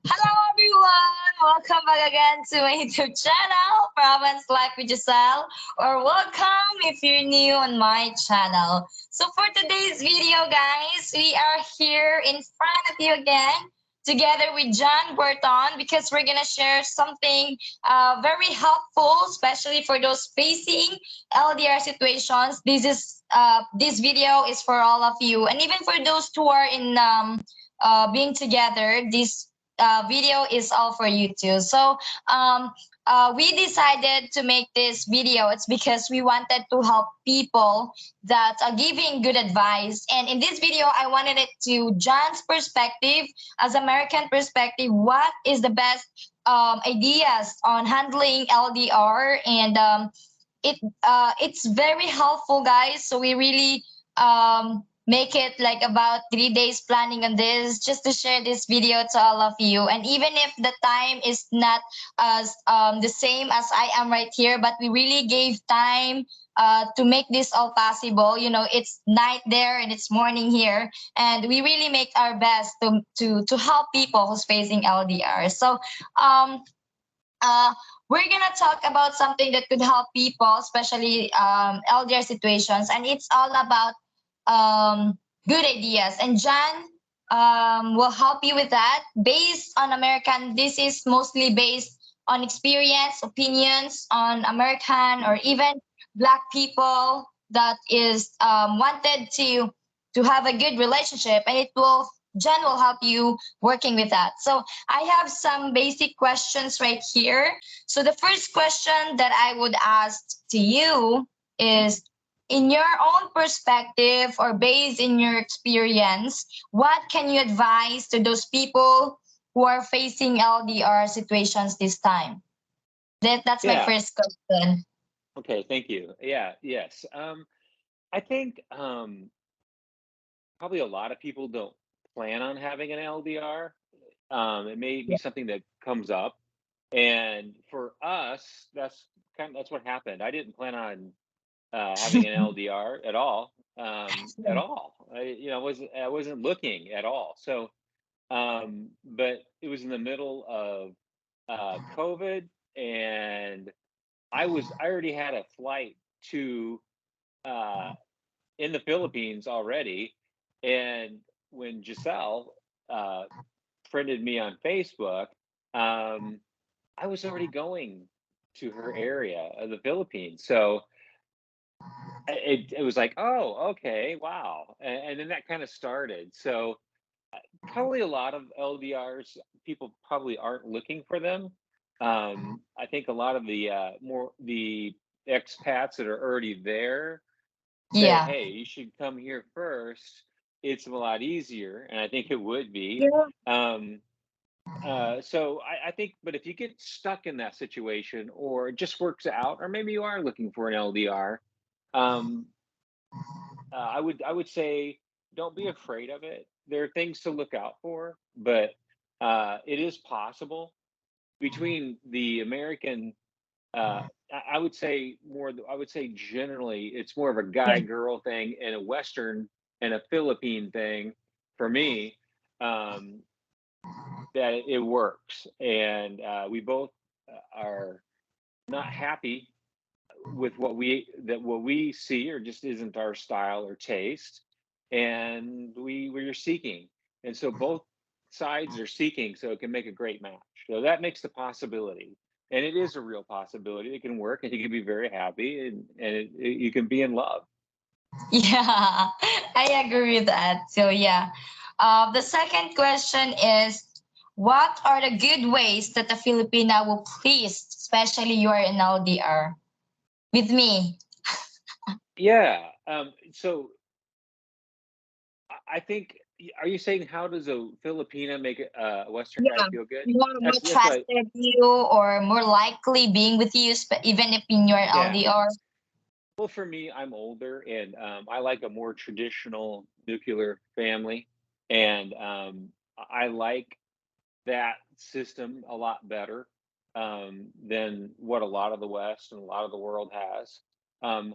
Hello everyone! Welcome back again to my YouTube channel, Province Life with Giselle, or welcome if you're new on my channel. So for today's video, guys, we are here in front of you again, together with John Burton, because we're gonna share something very helpful, especially for those facing LDR situations. This video is for all of you, and even for those who are in being together. This video is all for you too. So we decided to make this video. It's because we wanted to help people that are giving good advice. And in this video, I wanted it to John's perspective, as American perspective, what is the best ideas on handling LDR, and it's very helpful, guys. So we really make it like about 3 days planning on this, just to share this video to all of you. And even if the time is not as the same as I am right here, but we really gave time to make this all possible. You know, it's night there and it's morning here, and we really make our best to help people who's facing LDR. So um uh, we're gonna talk about something that could help people, especially LDR situations, and it's all about good ideas. And John will help you with that. Based on American, this is mostly based on experience, opinions on American or even Black people that is wanted to have a good relationship, and it will John will help you working with that. So I have some basic questions right here. So the first question that I would ask to you is, in your own perspective or based in your experience, what can you advise to those people who are facing LDR situations this time? That's my Yeah. first question. Okay. Thank you. Yeah. Yes. I think probably a lot of people don't plan on having an LDR. It may be Yeah. something that comes up, and for us, that's what happened. I didn't plan on having an LDR at all. At all. I wasn't looking at all. So, but it was in the middle of COVID, and I already had a flight to uh, in the Philippines already, and when Giselle uh, friended me on Facebook, um, I was already going to her area of the Philippines. So it was like, oh, okay, wow, and then that kind of started. So probably a lot of LDRs, people probably aren't looking for them. I think a lot of the expats that are already there say, Yeah. "Hey, you should come here first. It's a lot easier," and I think it would be. Yeah. Um, so I think, but if you get stuck in that situation, or it just works out, or maybe you are looking for an LDR, um, I would say don't be afraid of it. There are things to look out for, but it is possible between the American. I would say more. I would say generally, it's more of a Yeah. guy-girl thing and a Western and a Philippine thing for me. Um, that it works, and we both are not happy with what we see, or just isn't our style or taste, and we're seeking, and so both sides are seeking, so it can make a great match. So that makes the possibility, and it is a real possibility. It can work, and you can be very happy, and you can be in love. Yeah, I agree with that. So yeah, the second question is, what are the good ways that a Filipina will please, especially you are in LDR with me? Yeah. So I think, are you saying how does a Filipina make a Western guy Yeah, feel good? more That's what. trusted you or more likely being with you, even if in your Yeah. LDR. Well, for me, I'm older, and I like a more traditional nuclear family, and I like that system a lot better than what a lot of the West and a lot of the world has. Um,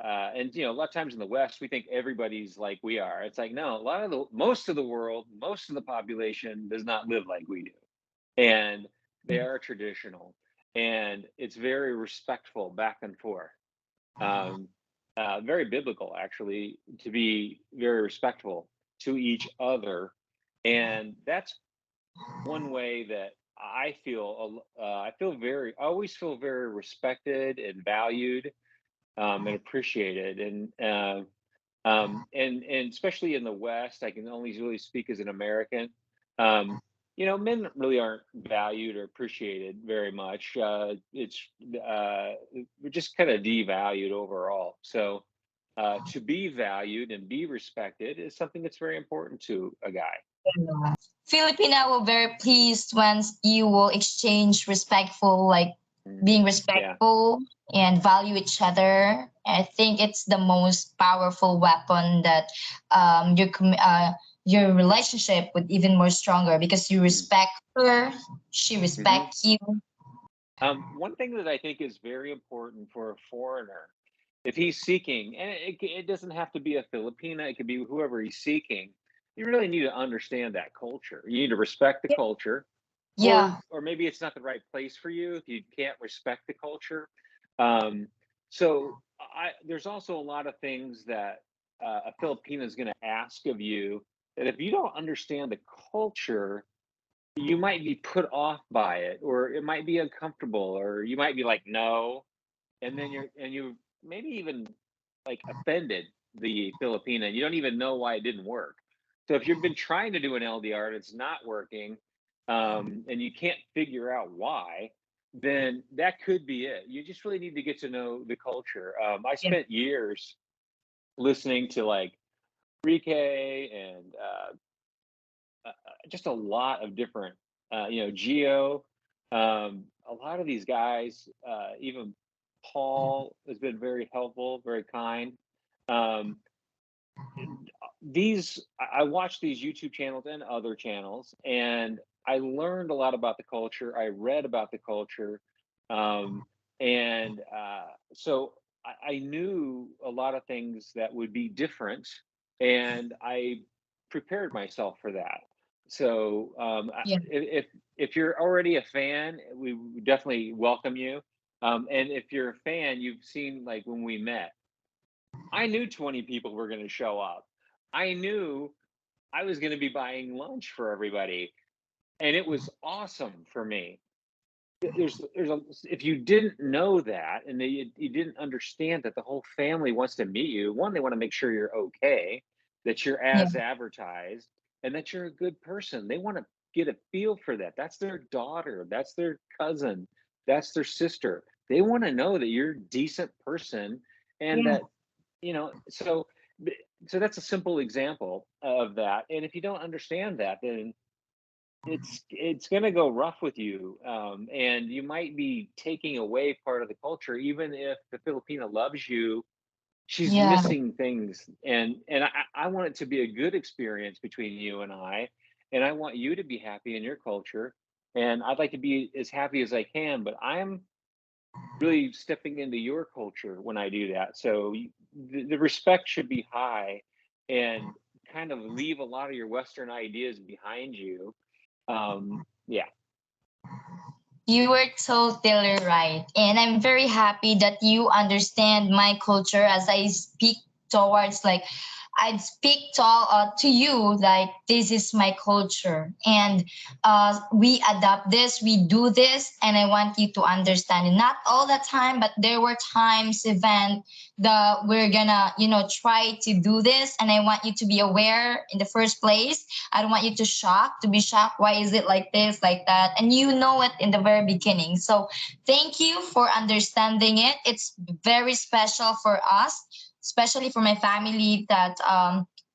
and a lot of times in the West, we think everybody's like we are. It's like, no, a lot of the most of the world, most of the population does not live like we do, and they are traditional, and it's very respectful back and forth. Um, Very biblical, actually, to be very respectful to each other, and that's one way that I always feel very respected and valued, and appreciated, and especially in the West, I can only really speak as an American. Um, Men really aren't valued or appreciated very much. It's We're just kind of devalued overall. So to be valued and be respected is something that's very important to a guy. Filipina will very pleased when you will exchange respectful, like Mm. being Yeah. respectful and value each other. I think it's the most powerful weapon that your relationship would even more stronger because you Mm. respect her, she Hmm. respect you. One thing that I think is very important for a foreigner, if he's seeking, and it doesn't have to be a Filipina, it could be whoever he's seeking, you really need to understand that culture. You need to respect the culture, Yeah, or maybe it's not the right place for you if you can't respect the culture. Um, so there's also a lot of things that a Filipina is going to ask of you that if you don't understand the culture, you might be put off by it, or it might be uncomfortable, or you might be like, no, and then you maybe even like offended the Filipina, and you don't even know why it didn't work. So if you've been trying to do an LDR and it's not working, and you can't figure out why, then that could be it. You just really need to get to know the culture. I yeah, spent years listening to like Rike and just a lot of different, Geo, a lot of these guys, even Paul has been very helpful, very kind. Um, I watched these YouTube channels and other channels, and I learned a lot about the culture. I read about the culture, um, and so I knew a lot of things that would be different, and I prepared myself for that. So yeah, if you're already a fan, we definitely welcome you. And if you're a fan, you've seen like when we met, I knew 20 people were going to show up. I knew I was going to be buying lunch for everybody, and it was awesome for me. There's a If you didn't know that, and you didn't understand that the whole family wants to meet you. One, they want to make sure you're okay, that you're yeah, as advertised, and that you're a good person. They want to get a feel for that. That's their daughter, that's their cousin, that's their sister. They want to know that you're a decent person, and yeah, that so that's a simple example of that. And if you don't understand that, then it's going to go rough with you, and you might be taking away part of the culture. Even if the Filipina loves you, she's yeah, missing things, and I want it to be a good experience between you and I want you to be happy in your culture, and I'd like to be as happy as I can, but I'm really stepping into your culture when I do that. So the respect should be high, and kind of leave a lot of your Western ideas behind you. Yeah. you were totally right. And I'm very happy that you understand my culture as I speak towards, like, I'd speak to you like this is my culture, and we adapt this, we do this, and I want you to understand it. Not all the time, but there were times, event that we're gonna, try to do this, and I want you to be aware in the first place. I don't want you to be shocked. Why is it like this, like that? And you know it in the very beginning. So thank you for understanding it. It's very special for us, especially for my family, that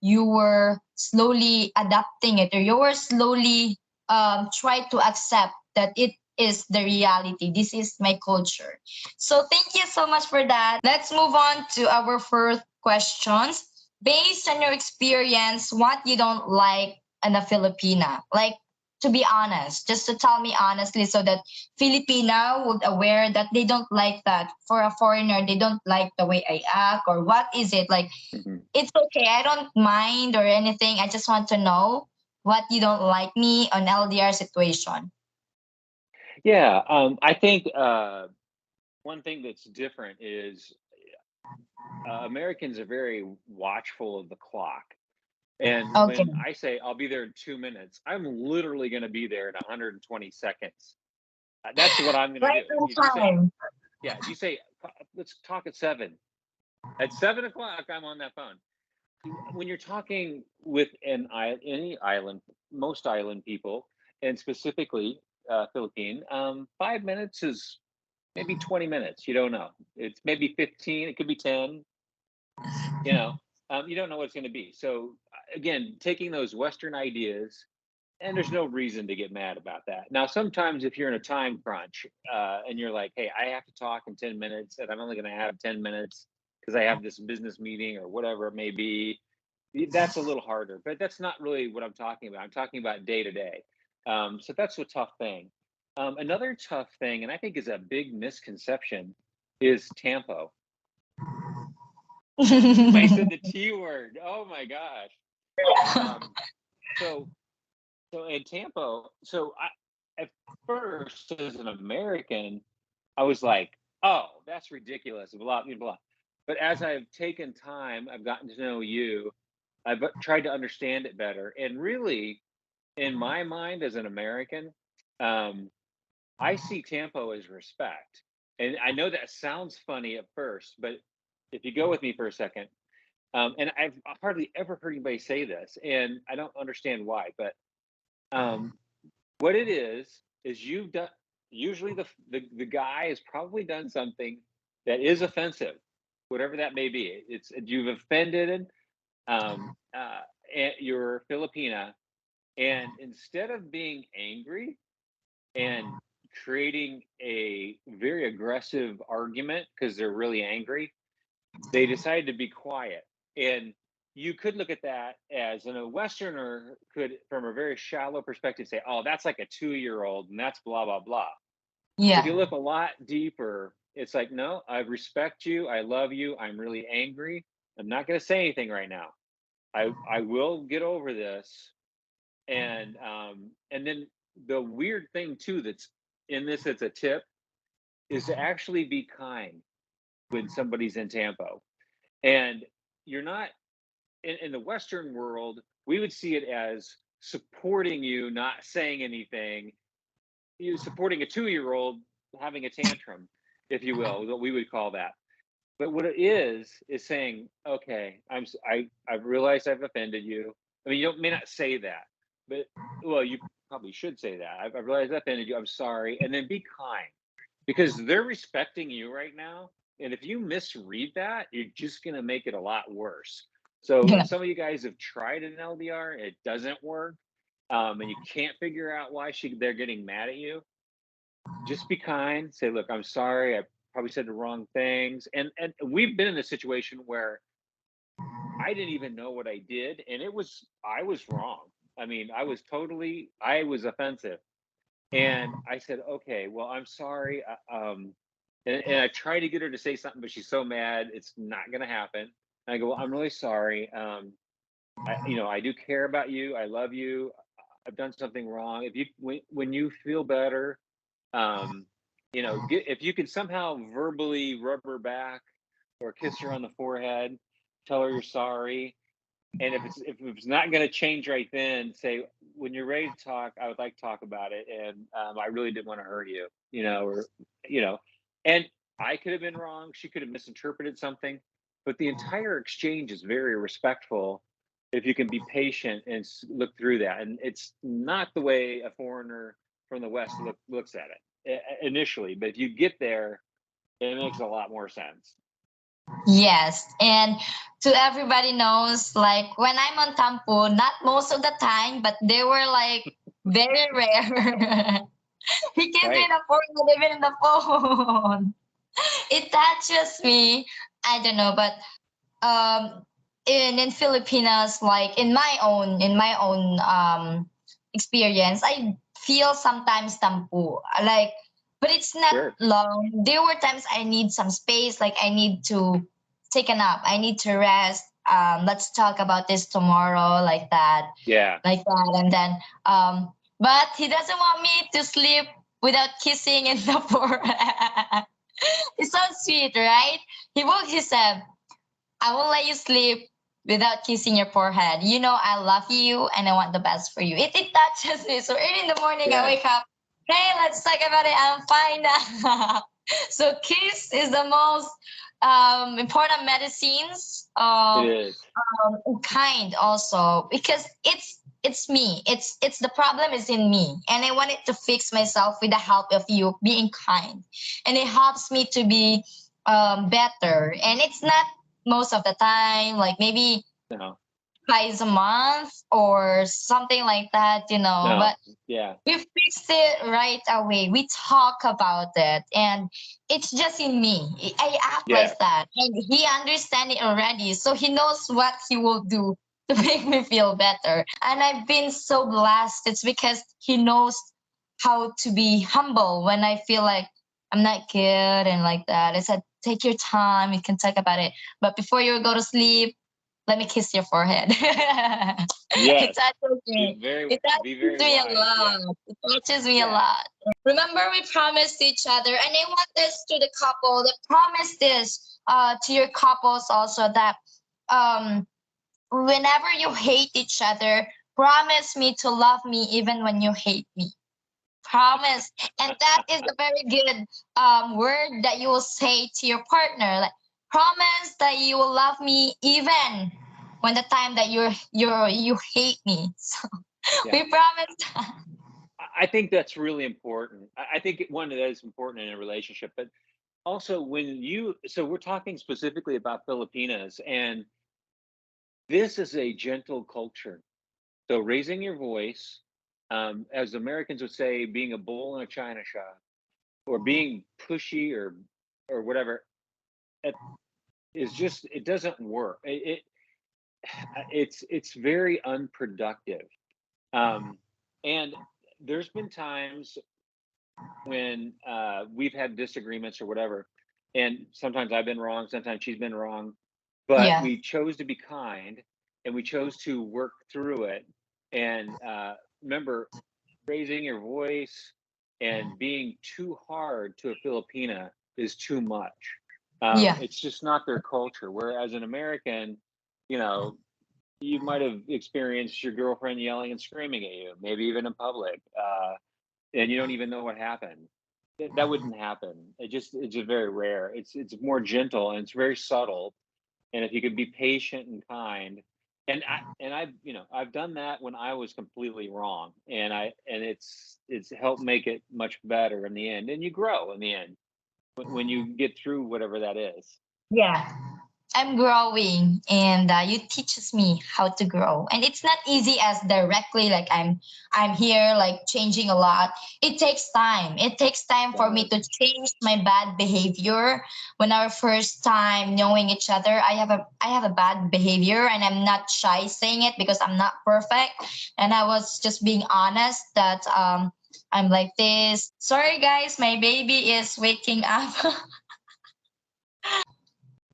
you were slowly adapting it, or you were slowly try to accept that it is the reality. This is my culture. So thank you so much for that. Let's move on to our first questions. Based on your experience, what you don't like in a Filipina? Like, to be honest, just to tell me honestly, so that Filipina would aware that they don't like that for a foreigner. They don't like the way I act, or what is it like? Mhm. It's okay. I don't mind or anything. I just want to know what you don't like me on LDR situation. Yeah, I think one thing that's different is Americans are very watchful of the clock. And Okay. when I say I'll be there in 2 minutes, I'm literally going to be there in 120 seconds. That's what I'm going to Right do. on If you say, time. yeah, if you say, let's talk at 7, at 7 o'clock, I'm on that phone. When you're talking with any island, most island people, and specifically Philippine, 5 minutes is maybe 20 minutes. You don't know. It's maybe 15. It could be 10. You know, you don't know what it's going to be. So again, taking those Western ideas, and there's no reason to get mad about that. Now, sometimes if you're in a time crunch and you're like, hey, I have to talk in 10 minutes, and I'm only going to have 10 minutes because I have this business meeting or whatever it may be, that's a little harder. But that's not really what I'm talking about. I'm talking about day to day. So that's a tough thing. Another tough thing, and I think is a big misconception, is Tampo. I said the T word. Oh my gosh. Um, so so in Tampo, so at first as an American, I was like, oh, that's ridiculous, blah blah blah. But as I've taken time, I've gotten to know you. I've tried to understand it better, and really, in my mind as an American, um, I see Tampo as respect. And I know that sounds funny at first, but if you go with me for a second, and I've hardly ever heard anybody say this, and I don't understand why, but um, what it is you've done. Usually, the guy has probably done something that is offensive, whatever that may be. It's you've offended um, uh, your Filipina, and instead of being angry and creating a very aggressive argument because they're really angry, they decided to be quiet. And you could look at that as, and a Westerner could, from a very shallow perspective, say, oh, that's like a 2 year old and that's blah, blah, blah. If you Yeah. look a lot deeper, it's like, no, I respect you. I love you. I'm really angry. I'm not going to say anything right now. I will get over this. And then the weird thing too that's in this, it's a tip, is to actually be kind when somebody's in Tampo. And you're not in the Western world, we would see it as supporting you, not saying anything. You supporting a 2 year old having a tantrum, if you will, what we would call that. But what it is saying, okay, I've realized I've offended you. I mean, you may not say that, but well, you probably should say that. I've realized I offended you. I'm sorry, and then be kind because they're respecting you right now. And if you misread that, you're just going to make it a lot worse. So if some of you guys have tried an LDR, it doesn't work, and you can't figure out why they're getting mad at you, just be kind. Say, look, I'm sorry. I probably said the wrong things. And we've been in a situation where I didn't even know what I did, and I was wrong. I mean, I was offensive. And I said, okay, well, I'm sorry. And I tried to get her to say something, but she's so mad, it's not going to happen. And I go, well, I'm really sorry. I do care about you. I love you. I've done something wrong. If you, when you feel better, um, if you can somehow verbally rub her back or kiss her on the forehead, tell her you're sorry, and if it's not going to change right then, say when you're ready to talk, I would like to talk about it, and I really didn't want to hurt you, or you know, and I could have been wrong. She could have misinterpreted something, but the entire exchange is very respectful. If you can be patient and look through that, and it's not the way a foreigner from the West looks at it initially, but if you get there, it makes a lot more sense. Yes, and to everybody knows, like when I'm on Tampo, not most of the time, but they were like very rare. He can't Right. even afford to live in the phone. It touches me. I don't know, but in Filipinas, like in my own experience, I feel sometimes tampu. Like, but it's not Sure. long. There were times I need some space, like I need to take a nap. I need to rest. Let's talk about this tomorrow, like that, Yeah. like that. And then, but he doesn't want me to sleep without kissing in the forehead. It's so sweet, right? He said, I won't let you sleep without kissing your forehead. You know, I love you and I want the best for you. It touches me. So early in the morning, I Yeah. wake up. Hey, let's talk about it. I'm fine now. So kiss is the most important medicines It of is. kind also because it's me. It's the problem is in me, and I wanted to fix myself with the help of you being kind, and it helps me to be better. And it's not most of the time, like maybe No. twice a month or something like that, you know. No. But Yeah. we fixed it right away. We talk about it, and it's just in me. I act Yeah. like that, and he understands it already, so he knows what he will do to make me feel better. And I've been so blessed. It's because he knows how to be humble when I feel like I'm not good and like that. I said, take your time. You can talk about it, but before you go to sleep, let me kiss your forehead. It Yes. touches me. It Be touches very me a wise. Yeah. lot. It touches me a Yeah. lot. Remember, we promised each other, and I want this to the couple. That promise this to your couples also that um whenever you hate each other, promise me to love me even when you hate me. Promise, and that is a very good word that you will say to your partner. Like, promise that you will love me even when the time that you hate me. So Yeah. we promise that. I think that's really important. I think one that is important in a relationship, but also when you, so we're talking specifically about Filipinas, and this is a gentle culture. So raising your voice, as Americans would say, being a bull in a china shop, or being pushy, or whatever, it is just, it doesn't work. It's very unproductive. Um, and there's been times when we've had disagreements or whatever, and sometimes I've been wrong, sometimes she's been wrong, but Yeah, we chose to be kind and we chose to work through it. And remember, raising your voice and being too hard to a Filipina is too much. yeah, It's just not their culture. Whereas an American, you know, you might have experienced your girlfriend yelling and screaming at you, maybe even in public, and you don't even know what happened. That wouldn't happen. It's just very rare. It's more gentle and it's very subtle. And if you could be patient and kind, I've done that when I was completely wrong, and it's helped make it much better in the end. And you grow in the end when you get through whatever that is. yeah. I'm growing, and you teaches me how to grow. And it's not easy as directly like I'm here like changing a lot. It takes time. It takes time for me Does. to change my bad behavior. When our first time knowing each other, I have a bad behavior, and I'm not shy saying it because I'm not perfect. And I was just being honest that I'm like this. Sorry guys, my baby is waking up.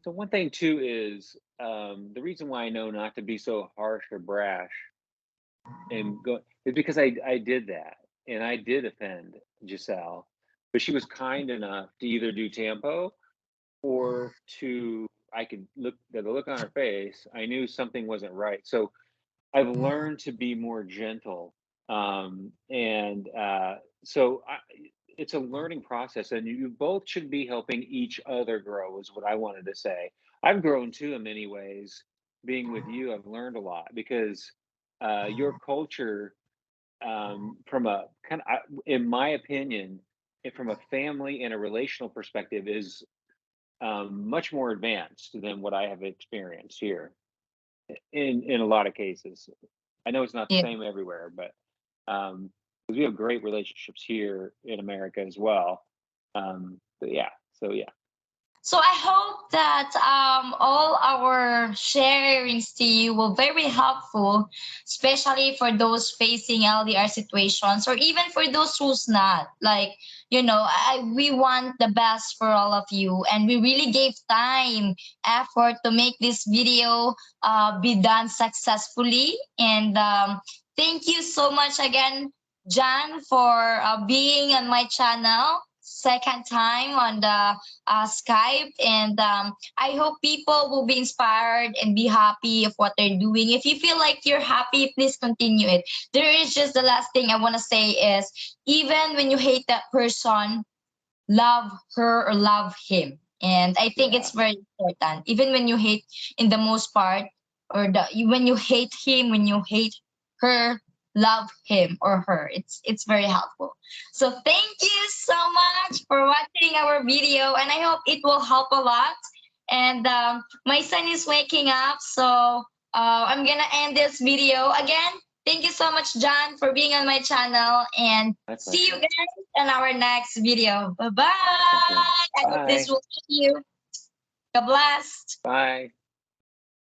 So one thing too is, the reason why I know not to be so harsh or brash and go is because I did that, and I did offend Giselle, but she was kind enough to either do Tampo, or to, I could look the look on her face, I knew something wasn't right. So I've learned to be more gentle, and so it's a learning process, and you both should be helping each other grow. Is what I wanted to say. I've grown too in many ways. Being with you, I've learned a lot because your culture, from a kind of, in my opinion, from a family and a relational perspective, is much more advanced than what I have experienced here in a lot of cases. I know it's not the Yeah. same everywhere, but 'cause we have great relationships here in America as well. But yeah, so yeah. So I hope that all our sharings to you will very helpful, especially for those facing LDR situations, or even for those who's not. Like, we want the best for all of you, and we really gave time, effort to make this video be done successfully. And thank you so much again, John, for being on my channel second time on the Skype. And I hope people will be inspired and be happy of what they're doing. If you feel like you're happy, please continue it. There is just the last thing I want to say is, even when you hate that person, love her or love him. And I think it's Yeah, very important. Even when you hate in the most part, or when you hate him, when you hate her, love him or her. It's very helpful. So thank you so much for watching our video, and I hope it will help a lot. And my son is waking up, so I'm gonna end this video again. Thank you so much, John, for being on my channel, and my see you pleasure. guys in our next video. Bye bye. Okay. I hope this Bye. will help you. God bless. Bye.